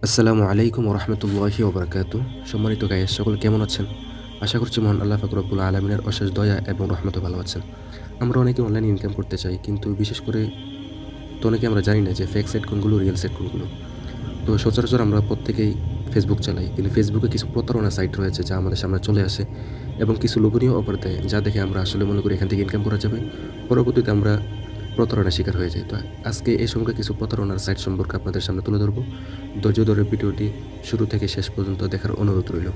আসসালামু আলাইকুম ওরহমতুল্লাহি ওবরাকাতু। সম্মানিত গাইস, সকল কেমন আছেন? আশা করছি মহান আল্লাহ পাক রব্বুল আলামিনের অশেষ দয়া এবং রহমতে ভালো আছেন। আমরা অনেকে অনলাইন ইনকাম করতে চাই, কিন্তু বিশেষ করে অনেকে আমরা জানি না যে ফেক সাইট কোনগুলো, রিয়েল সাইট কোনগুলো। তো সচরাচর আমরা প্রত্যেকেই ফেসবুক চালাই, কিন্তু ফেসবুকে কিছু প্রতারণা সাইট রয়েছে যা আমাদের সামনে চলে আসে এবং কিছু লোভনীয় অফার দেয়, যা দেখে আমরা আসলে মনে করি এখান থেকে ইনকাম করা যাবে। পরবর্তীতে আমরা প্রতারণার শিকার হয়ে যায়। তো আজকে এই সঙ্গে কিছু প্রতারণার সাইট সম্পর্কে আপনাদের সামনে তুলে ধরবো। ধৈর্য ধরে ভিডিওটি শুরু থেকে শেষ পর্যন্ত দেখার অনুরোধ রইল।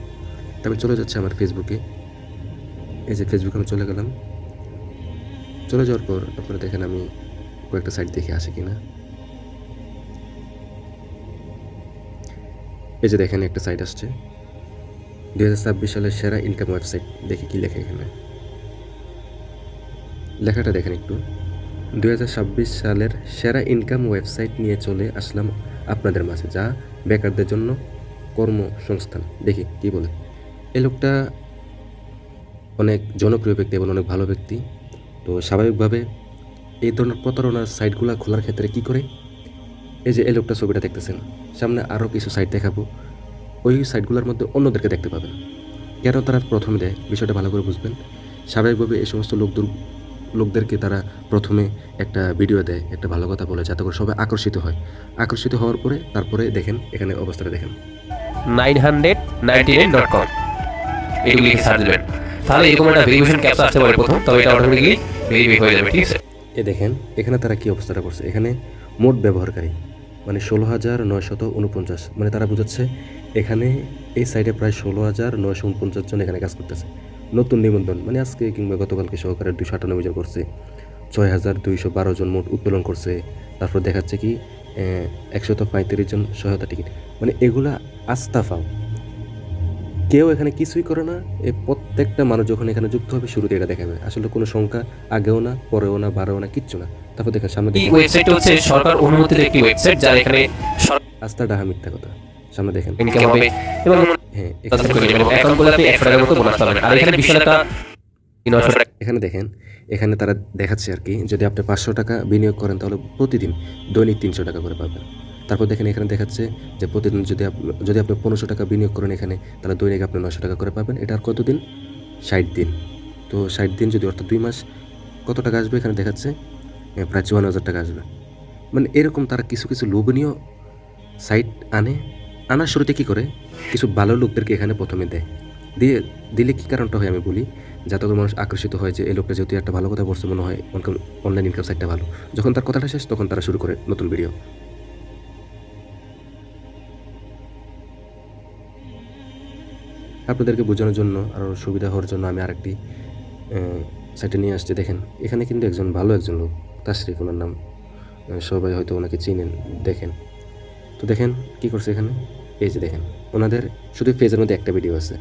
তো আমি চলে যাচ্ছি আমার ফেসবুকে। এই যে ফেসবুকে আমি চলে গেলাম। চলে যাওয়ার পর আপনারা দেখেন আমি কয়েকটা সাইট দেখে আসি কিনা। এই যে দেখেন একটা সাইট আসছে 2026 সালের সেরা ইনকাম ওয়েবসাইট। দেখি কি লেখা এখানে। লেখাটা দেখেন একটু। 2026 সালের সেরা ইনকাম ওয়েবসাইট নিয়ে চলে আসলাম আপনাদের মাঝে, যা বেকারদের জন্য কর্মসংস্থান। দেখি কি বলে। এই লোকটা অনেক জনপ্রিয় ব্যক্তি এবং অনেক ভালো ব্যক্তি। তো স্বাভাবিকভাবে এই ধরনের প্রতারণার সাইটগুলো খোলার ক্ষেত্রে কি করে, এই যে এই লোকটা ছবিটা দেখতেছেন, সামনে আরও কিছু সাইট দেখাবো। ওই সাইটগুলোর মধ্যে অন্যদেরকে দেখতে পাবেন। কেন তারা প্রথমে দেয় বিষয়টা ভালো করে বুঝবেন। স্বাভাবিকভাবে এই সমস্ত লোকদেরকে তারা প্রথমে একটা ভিডিও দেয়, একটা ভালো কথা বলে, যাতে করে সবাই আকর্ষিত হয়। আকর্ষিত হওয়ার পরে তারপরে দেখেন এখানে অবস্থাটা দেখেন 999.com এগুলি সার্চ দিবেন, তাহলে এরকম একটা ভেরিফিকেশন ক্যাপচা আসতে পারে প্রথম, তবে এটা অটোমেটিক্যালি ভেরিফাই হয়ে যাবে। ঠিক আছে, দেখেন এখানে তারা কি অবস্থাটা করছে। এখানে মোট ব্যবহারকারী মানে 16,949, মানে তারা বোঝাচ্ছে এখানে এই সাইটে প্রায় 16,949 জন এখানে কাজ করতেছে। নতুন নিবন্ধন মানে আজকে কিংবা গতকালকে সহকারে 298 জন করছে, 6,212 জন মোট উত্তোলন করছে। তারপর দেখাচ্ছে কি 135 জন সহায়তা টিকিট। মানে এগুলা আস্থা পাও, কেউ এখানে কিছুই করে না। এই প্রত্যেকটা মানুষ যখন এখানে যুক্ত হবে শুরুতে এটা দেখাবে। আসলে কোনো সংখ্যা আগেও না, পরেও না, বাড়েও না, কিচ্ছু না। তারপর দেখেন সামনে এই ওয়েবসাইটটা হচ্ছে সরকার অনুমোদিত একটি ওয়েবসাইট, যার এখানে আস্থা ডাহা মিথ্যা কথা। সামনে দেখেন ইনকাম হবে এবং হ্যাঁ অ্যাকাউন্টগুলোতে 100 টাকার মতো বোনাস পাবেন। আর এখানে 20 টাকা 900 টাকা এখানে দেখেন, এখানে তারা দেখাচ্ছে আর কি, যদি আপনি 500 টাকা বিনিয়োগ করেন তাহলে প্রতিদিন দৈনিক 300 টাকা করে পাবেন। তারপর দেখেন এখানে দেখাচ্ছে যে প্রতিদিন যদি আপনি 1500 টাকা বিনিয়োগ করেন এখানে, তাহলে দৈনিক আপনি 900 টাকা করে পাবেন। এটা আর কতদিন? 60 দিন। তো 60 দিন যদি, অর্থাৎ 2 মাস, কত টাকা আসবে এখানে দেখাচ্ছে? প্রায় 54,000 টাকা আসবে। মানে এরকম তারা কিছু কিছু লোভনীয় সাইট আনার শুরুতে কী করে, কিছু ভালো লোকদেরকে এখানে প্রথমে দেয়। দিলে কী কারণটা হয় আমি বলি, যাতে করে মানুষ আকর্ষিত হয় যে এই লোকটা যেহেতু একটা ভালো কথা বলছে, মনে হয় অনলাইন ইনকাম সাইটটা ভালো। যখন তার কথাটা শেষ তখন তারা শুরু করে নতুন ভিডিও। আপনাদেরকে বোঝানোর জন্য আরও সুবিধা হওয়ার জন্য আমি আরেকটি সাইটে নিয়ে আসছি। দেখেন এখানে কিন্তু একজন লোক, তাশরিফ ওনার নাম, সবাই হয়তো ওনাকে চিনেন। দেখেন তো দেখেন কী করছে এখানে। এই যে দেখেন ওনাদের শুধু ফেজের মধ্যে একটা ভিডিও আছে,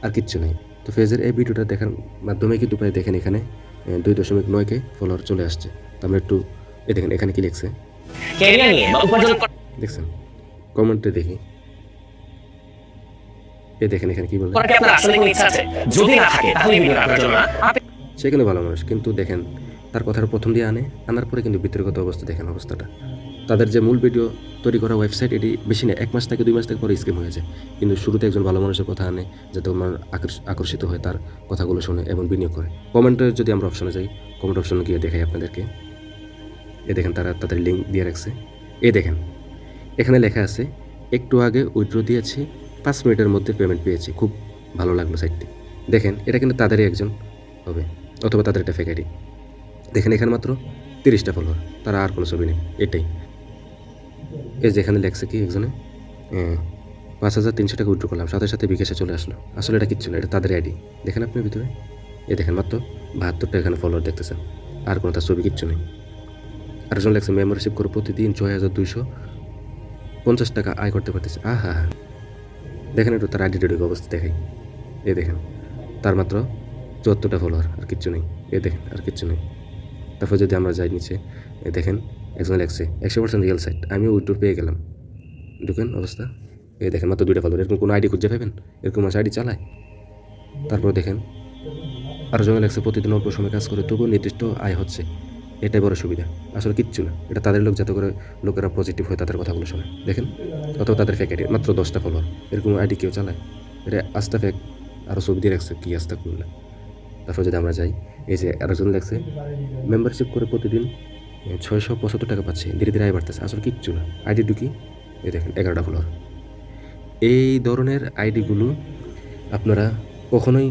আর কিচ্ছু নেই। তো ফেজের এই ভিডিওটা দেখার মাধ্যমে কিন্তু প্রায় দেখেন এখানে 2.9K ফলোয়ার চলে আসছে। তো আমরা একটু দেখেন এখানে কি লিখছে দেখছেন, কমেন্টে দেখি। দেখেন এখানে কি বলে, সেখানে ভালো মানুষ, কিন্তু দেখেন তার কথাটা প্রথম দিয়ে আনার পরে কিন্তু বিতর্কিত অবস্থা। দেখেন অবস্থাটা, তাদের যে মূল ভিডিও তৈরি করা ওয়েবসাইট, এটি বেশি না 1 মাস থেকে 2 মাস থেকে পরে স্কিম হয়ে যায়। কিন্তু শুরুতে একজন ভালো মানুষের কথা আনে, যাতে মানুষ আকর্ষিত হয়, তার কথাগুলো শুনে এবং বিনিয়োগ করে। কমেন্টে যদি আমরা অপশনে যাই, কমেন্ট অপশনে গিয়ে দেখাই আপনাদেরকে। দেখেন তারা তাদের লিঙ্ক দিয়ে রাখছে। দেখেন এখানে লেখা আছে, একটু আগে উইথড্র দিয়েছি, 5 মিনিটের মধ্যে পেমেন্ট পেয়েছি, খুব ভালো লাগলো সাইটটি। দেখেন এটা কিন্তু তাদেরই একজন হবে, অথবা তাদের একটা ফেক আইডি। দেখেন এখানে মাত্র 30টা ফলোয়ার, তারা আর কোনো ছবি নেই। এটাই যেখানে লেখছে কি একজনে 5,300 টাকা উইথড্র করলাম, সাথে সাথে বিকাশে চলে আসলো। আসলে এটা কিচ্ছু না, এটা তাদের আইডি। দেখেন আপনি ভিতরে দেখেন মাত্র 72টা এখানে ফলোয়ার দেখতেছেন, আর কোনো তার ছবি কিচ্ছু নেই। আরেকজন লেখছে মেম্বারশিপ করে প্রতিদিন 6,250 টাকা আয় করতে পারতেছে। হা দেখেন একটু তার আইডি অবস্থা দেখাই। দেখেন তার মাত্র 74টা ফলোয়ার, আর কিচ্ছু নেই। দেখেন আর কিচ্ছু নেই। তারপর যদি আমরা যাই নিচে, দেখেন একজন লেখছে 100% রিয়েল সাইট, আমিও উইথড্র পেয়ে গেলাম। ঢুকেন অবস্থা। দেখেন মাত্র 2টা ফলোয়ার। এরকম কোনো আইডি খুঁজে পাবেন? এরকম আইডি চালায়? তারপর দেখেন আরও জনে লেখছে প্রতিদিন অল্প সময় কাজ করে তবুও নির্দিষ্ট আয় হচ্ছে। এটাই বড় সুবিধা, আসলে কিচ্ছু না। এটা তাদের লোক, যাতে করে লোকেরা পজিটিভ হয় তাদের কথাগুলো শোনে। দেখেন, অথবা তাদের ফেক আইডি, মাত্র 10টা ফলোয়ার, এরকম আইডি কেউ চালায়? এটা আস্তা ফেক, আরও ছবি দিয়ে রাখছে, কি আস্তা করলে। তারপর যদি আমরা যাই, এই যে আরেকজন লেখছে মেম্বারশিপ করে প্রতিদিন 675 টাকা পাচ্ছে, ধীরে ধীরে আয় বাড়তেছে, আসলে কিচ্ছু না। আইডি ঢুকি, এই দেখেন 11টা ফলোয়ার। এই ধরনের আইডিগুলো আপনারা কখনোই,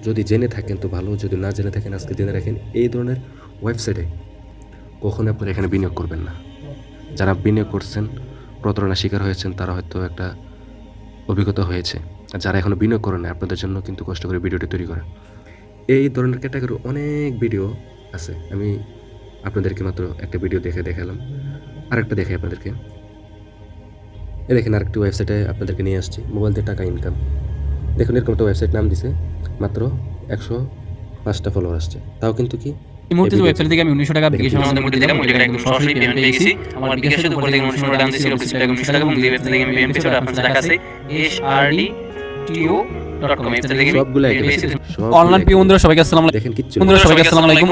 যদি জেনে থাকেন তো ভালো, যদি না জেনে থাকেন আজকে জেনে রাখেন, এই ধরনের ওয়েবসাইটে কখনোই আপনারা এখানে বিনিয়োগ করবেন না। যারা বিনিয়োগ করছেন, প্রতারণার শিকার হয়েছেন, তারা হয়তো একটা অভিজ্ঞতা হয়েছে। আর যারা এখনও বিনিয়োগ করেন না, আপনাদের জন্য কিন্তু কষ্ট করে ভিডিওটি তৈরি করা। এই ধরনের ক্যাটাগরি অনেক ভিডিও আছে, আমি আপনাদেরকে মাত্র একটা ভিডিও দেখে দেখালাম। আরেকটা দেখে আপনাদেরকে, এই দেখেন আরেকটি ওয়েবসাইটে আপনাদেরকে নিয়ে আসছি, মোবাইল দিয়ে টাকা ইনকাম। দেখুন, এরকম একটা ওয়েবসাইট নাম দিছে, মাত্র 105টা ফলোয়ার আসছে, তাও কিন্তু কি এই মুহূর্তে যে ওয়েবসাইট থেকে আমি 1900 টাকা বিকাশ আমাদের মধ্যে দিলাম, ওই জায়গায় একদম সরাসরি পেমেন্ট পেয়ে গেছি। আমার বিকাশের উপর থেকে 1900 টাকা আনছি, 1900 টাকা এবং এই ওয়েবসাইট থেকে আমি পেমেন্ট পেয়েছি। আপনার যারা কাছে srdto.com ওয়েবসাইট থেকে সবগুলো একই পেয়েছি। সব অনলাইন প্রিয় বন্ধুরা সবাইকে আসসালামু আলাইকুম। দেখেন কিচ্ছু বন্ধুরা সবাইকে আসসালামু আলাইকুম।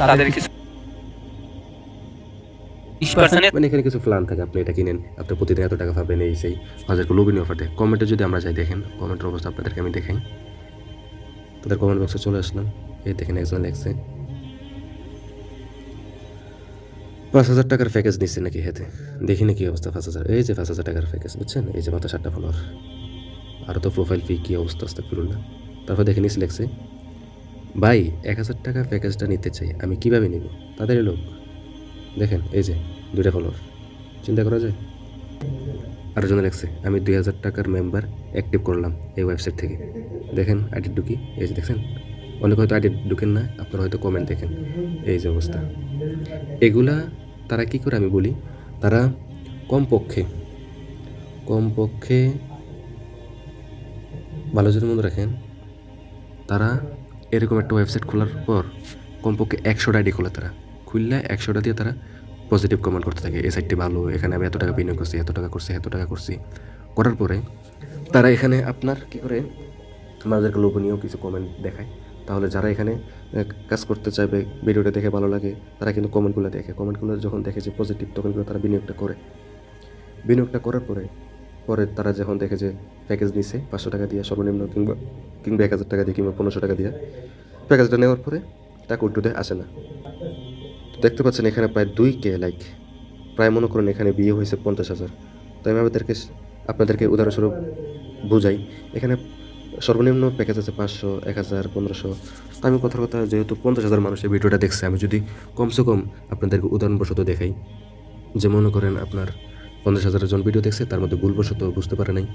তাদের কিছু 20% মানে এখানে কিছু প্ল্যান থাকে, আপনি এটা কিনেন, আপনি প্রতিদিন এত টাকা পাবেন, এই সেই হাজারকে লোভনীয় অফার দেয়। কমেন্টে যদি আমরা যাই, দেখেন কমেন্টের অবস্থা আপনাদেরকে আমি দেখাই। তাদের কমেন্ট বক্সে চলে আসলাম, এই দেখেন একজন লেখছে 5,000 টাকার প্যাকেজ নিচ্ছে নাকি হেতে, দেখি না কি অবস্থা। 5,000, এই যে 5,000 টাকার প্যাকেজ, বুঝছেন, এই যে মাত্র 7টা ফলোয়ার, আরও তো প্রোফাইল ফি কী অবস্থা, আসতে ফিরুন না। তারপর দেখে নিচ্ছে লেখছে, ভাই 1,000 টাকার প্যাকেজটা নিতে চাই, আমি কীভাবে নিব? তাদের লোক দেখেন, এই যে 2টা ফলোয়ার, চিন্তা করা যায়। আরেকজন লেখছে, আমি 2,000 টাকার মেম্বার অ্যাক্টিভ করলাম এই ওয়েবসাইট থেকে, দেখেন আইডি ঢুকি, এই যে দেখছেন। অনেক হয়তো আইডি ঢুকেন না, আপনারা হয়তো কমেন্ট দেখেন, এই যে অবস্থা। এগুলা তারা কি করে আমি বলি, তারা কমপক্ষে ভালো যদি মনে রাখেন, তারা এরকম একটা ওয়েবসাইট খোলার পর কমপক্ষে 100টা আইডি খোলে, তারা খুললে 100টা দিয়ে তারা পজিটিভ কমেন্ট করতে থাকে, এই সাইটটি ভালো, এখানে আমি এত টাকা বিনিয়োগ করছি, এত টাকা করছি, করার পরে তারা এখানে আপনার কি করে, আমাদেরকে লোভনীয় কিছু কমেন্ট দেখায়। তাহলে যারা এখানে কাজ করতে চাইবে, ভিডিওটা দেখে ভালো লাগে, তারা কিন্তু কমেন্টগুলো দেখে, কমেন্টগুলো যখন দেখে যে পজিটিভ, তখন কিন্তু তারা বিনিয়োগটা করার পরে তারা যখন দেখে যে প্যাকেজ নিছে 500 টাকা দিয়ে সর্বনিম্ন, কিংবা 1,000 টাকা দিয়ে, কিংবা 1500 টাকা দিয়ে, প্যাকেজটা নেওয়ার পরে টাকা উঠতে আসে না। দেখতে পাচ্ছেন এখানে প্রায় 2K লাইক, প্রায় মনে করুন এখানে বিয়ে হয়েছে 50,000। তো আমি আপনাদেরকে উদাহরণস্বরূপ বুঝাই, এখানে সর্বনিম্ন প্যাকেজ আছে 500, 1000, 1500। তো আমি কথার কথা, যেহেতু 50,000 মানুষ এই ভিডিওটা দেখছে, আমি যদি কমসে কম আপনাদেরকে উদাহরণবশত দেখাই, যে মনে করেন আপনার 50,000 জন ভিডিও দেখছে, তার মধ্যে ভুলবশত বুঝতে পারে নাই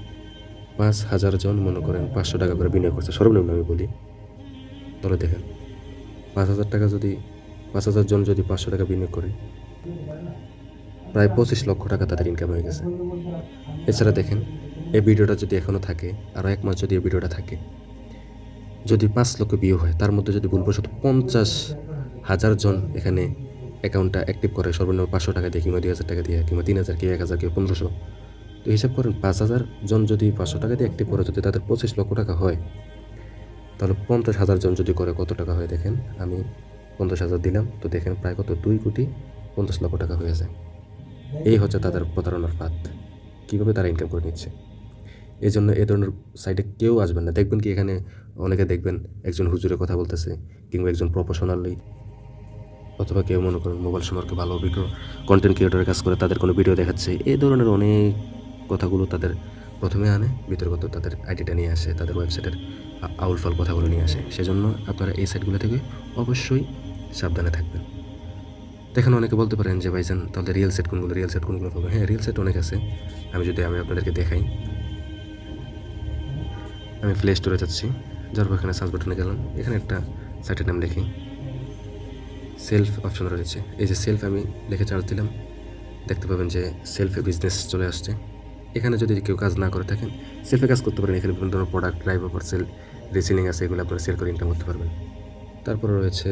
5,000 জন মনে করেন 500 টাকা করে বিনিয়োগ করছে, সর্বনিম্ন আমি বলি। তাহলে দেখেন 5,000 টাকা যদি 5,000 জন যদি 500 টাকা বিনিয়োগ করে, প্রায় 25 লক্ষ টাকা তাদের ইনকাম হয়ে গেছে। এছাড়া দেখেন, এই ভিডিওটা যদি এখনও থাকে, আরও 1 মাস যদি এই ভিডিওটা থাকে, যদি 5 লক্ষ ভিউ হয়, তার মধ্যে যদি ভুলবশত 50,000 জন এখানে অ্যাকাউন্টটা অ্যাক্টিভ করে, সর্বনিম্ন 500 টাকা দিয়ে, কিংবা 2,000 টাকা দিয়ে, কিংবা 3,000, কেউ 1,000, কেউ 1500। তো হিসাব করেন 5,000 জন যদি 500 টাকা দিয়ে অ্যাক্টিভ করে, যদি তাদের 25 লক্ষ টাকা হয়, তাহলে 50,000 জন যদি করে কত টাকা হয় দেখেন। আমি 50,000 দিলাম, তো দেখেন প্রায় কত, 2,50,00,000 টাকা হয়ে যায়। এই হচ্ছে তাদের প্রতারণার ফাঁদ, কীভাবে তারা ইনকাম করে নিচ্ছে। এই জন্য এ ধরনের সাইটে কেউ আসবেন না। দেখবেন কি, এখানে অনেকে দেখবেন একজন হুজুরের কথা বলতেছে, কিংবা একজন প্রফেশনালি, অথবা কেউ মনে করেন মোবাইল সম্পর্কে ভালো অভিজ্ঞ কন্টেন্ট ক্রিয়েটরের কাজ করে, তাদের কোনো ভিডিও দেখাচ্ছে, এই ধরনের অনেক কথাগুলো তাদের প্রথমে আনে, বিতর্কত তাদের আইডিটা নিয়ে আসে, তাদের ওয়েবসাইটের আউলফাল কথাগুলো নিয়ে আসে। সেজন্য আপনারা এই সাইটগুলো থেকে অবশ্যই সাবধানে থাকবেন। দেখেন, অনেকে বলতে পারেন যে ভাইজান, তাহলে রিয়েল সেট কোনগুলো পাবেন? হ্যাঁ, রিয়েল সেট অনেক আছে। আমি আপনাদেরকে দেখাই, আমি প্লে স্টোরে যাচ্ছি, যার পর এখানে সার্চ বাটনে গেলাম, এখানে একটা সাইটের নাম লিখি, সেলফ অপশন রয়েছে, এই যে সেলফ, আমি লিখে চার্জ দিলাম, দেখতে পাবেন যে সেলফে বিজনেস চলে আসছে। এখানে যদি কেউ কাজ না করে থাকেন, সেলফে কাজ করতে পারেন। এখানে বিভিন্ন ধরনের product, live offer, sale, reselling আছে, এগুলো আপনারা সেল করে ইনকাম করতে পারবেন। তারপরে রয়েছে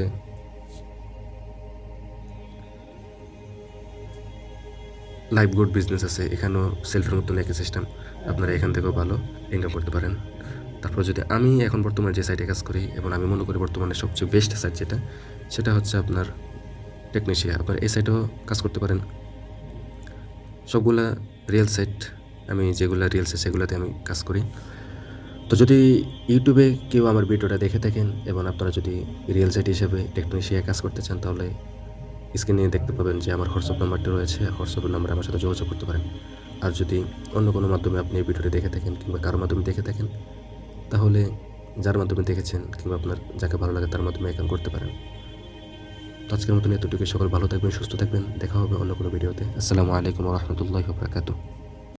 লাইভ গুড বিজনেস আছে, এখানেও সেলফের মতো একই সিস্টেম, আপনারা এখান থেকেও ভালো ইনকাম করতে পারেন। তারপর যদি আমি এখন বর্তমানে যে সাইটে কাজ করি, এবং আমি মনে করি বর্তমানে সবচেয়ে বেস্ট সাইট যেটা, সেটা হচ্ছে আপনার টেকনিশিয়া। আপনার এই সাইটেও কাজ করতে পারেন। সবগুলা রিয়েল সাইট, আমি যেগুলো রিয়েল সাইট সেগুলোতে আমি কাজ করি। তো যদি ইউটিউবে কেউ আমার ভিডিওটা দেখে থাকেন এবং আপনারা যদি রিয়েল সাইট হিসেবে টেকনিশিয়ায় কাজ করতে চান, তাহলে স্ক্রিনে দেখতে পাবেন যে আমার হোয়াটসঅ্যাপ নাম্বারটি রয়েছে। হোয়াটসঅ্যাপ নাম্বারে আমার সাথে যোগাযোগ করতে পারেন। আর যদি অন্য কোনো মাধ্যমে আপনি এই ভিডিওটি দেখে থাকেন কিংবা কারোর মাধ্যমে দেখে থাকেন, তাহলে যার মাধ্যমে দেখেছেন কিংবা আপনার যাকে ভালো লাগে তার মাধ্যমে একাউন্ট করতে পারেন। তো আজকের মতন এতটুকু। সকল ভালো থাকবেন, সুস্থ থাকবেন। দেখা হবে অন্য কোনো ভিডিওতে। আসসালামু আলাইকুম ওয়া রাহমাতুল্লাহি ওয়া বারাকাতুহু।